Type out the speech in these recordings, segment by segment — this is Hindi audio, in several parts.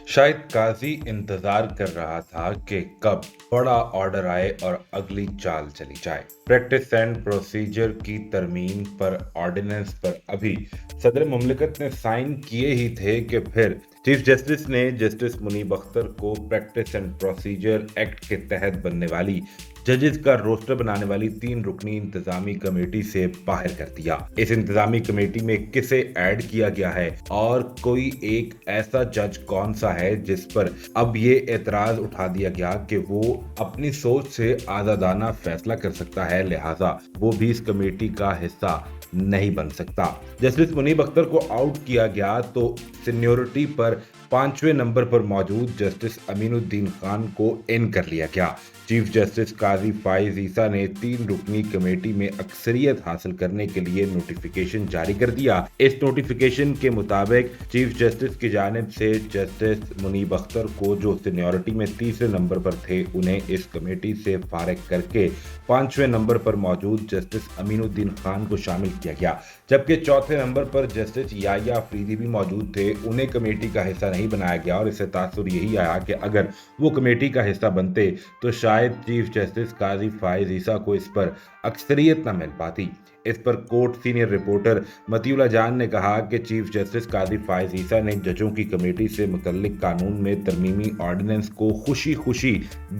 शायद काजी इंतजार कर रहा था कि कब बड़ा ऑर्डर आए और अगली चाल चली जाए। प्रैक्टिस एंड प्रोसीजर की तरमीम पर ऑर्डिनेंस पर अभी सदर मुमलिकत ने साइन किए ही थे कि फिर चीफ जस्टिस ने जस्टिस मुनीब अख्तर को प्रैक्टिस एंड प्रोसीजर एक्ट के तहत बनने वाली जजेस का रोस्टर बनाने वाली 3 रुकनी इंतजामी कमेटी से बाहर कर दिया। इस इंतजामी कमेटी में किसे ऐड किया गया है और कोई एक ऐसा जज कौन सा है जिस पर अब ये एतराज उठा दिया गया कि वो अपनी सोच से आजादाना फैसला कर सकता है, लिहाजा वो भी इस कमेटी का हिस्सा नहीं बन सकता। जस्टिस मुनीब अख्तर को आउट किया गया तो सीनियोरिटी पर 5वें नंबर पर मौजूद जस्टिस अमीनुद्दीन खान को इन कर लिया गया। चीफ जस्टिस काजी फाइज ईसा ने 3 रुकनी कमेटी में अक्सरियत हासिल करने के लिए नोटिफिकेशन जारी कर दिया। इस नोटिफिकेशन के मुताबिक चीफ जस्टिस की जानिब से जस्टिस मुनीब अख्तर को, जो सीनियोरिटी में 3रे नंबर पर थे, उन्हें इस कमेटी से फारिग करके 5वें नंबर पर मौजूद जस्टिस अमीनुद्दीन खान को शामिल किया गया। जबकि 4थे नंबर पर जस्टिस याया अफरीदी भी मौजूद थे, उन्हें कमेटी का हिस्सा नहीं बनाया गया और इससे तासुर यही आया कि अगर वो कमेटी का हिस्सा बनते तो शायद चीफ जस्टिस काजी फाइज ईसा को इस पर अक्सरियत न मिल पाती। इस पर कोर्ट सीनियर रिपोर्टर मतीउल्लाह जान ने कहा कि चीफ जस्टिस काजी फाइज ईसा ने जजों की कमेटी से मुतल्लिक कानून में तरमीमी ऑर्डिनेंस को खुशी खुशी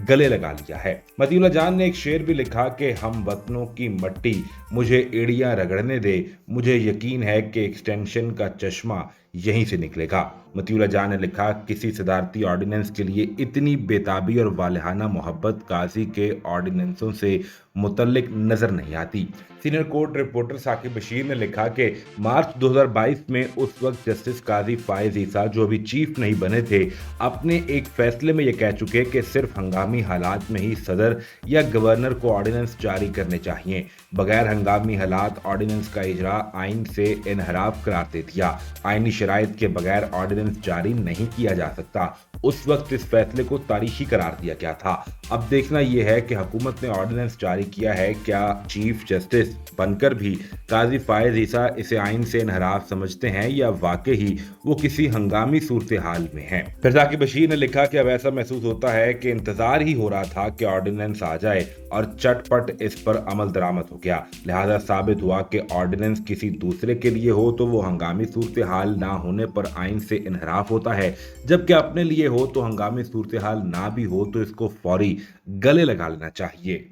गले लगा लिया है। मतीउल्लाह जान ने एक शेर भी लिखा कि हम वतनों की मट्टी मुझे एड़ियां रगड़ने दे, मुझे यकीन है कि एक्सटेंशन का चश्मा यहीं से निकलेगा। मतीउल्लाह जान ने लिखा, किसी सदारती ऑर्डिनेंस के लिए इतनी बेताबी और वालहाना मोहब्बत काजी के ऑर्डिनेंसों से मुतल्लिक नजर नहीं आती। Senior court reporter Saqib Bashir ने लिखा कि मार्च 2022 में उस वक्त जस्टिस काजी फाइज ईसा, जो अभी चीफ नहीं बने थे, अपने एक फैसले में यह कह चुके कि सिर्फ हंगामी हालात में ही सदर या गवर्नर को ऑर्डिनेंस जारी करने चाहिए। बगैर हंगामी हालात ऑर्डिनेंस का इजरा आइन से इनहराफ करार दे दिया। आइनी शराइत के बगैर ऑर्डिनेंस जारी नहीं किया जा सकता। उस वक्त इस फैसले को तारीखी करार दिया गया था। अब देखना यह है कि हुकूमत ने ऑर्डिनेंस जारी किया है, क्या चीफ जस्टिस बनकर भी काजी फायज ईसा इसे आइन से इनहराफ समझते हैं या वाकई ही वो किसी हंगामी सूरत हाल में हैं। फिर साकिब बशीर ने लिखा कि अब ऐसा महसूस होता है कि इंतजार ही हो रहा था कि ऑर्डिनेंस आ जाए और चटपट इस पर अमल दरामद हो गया। लिहाजा साबित हुआ कि ऑर्डिनेंस किसी दूसरे के लिए हो तो वो हंगामी सूरत हाल ना होने पर आइन से इनहराफ होता है, जबकि अपने लिए हो तो हंगामी सूरत हाल ना भी हो तो इसको फौरी गले लगा लेना चाहिए।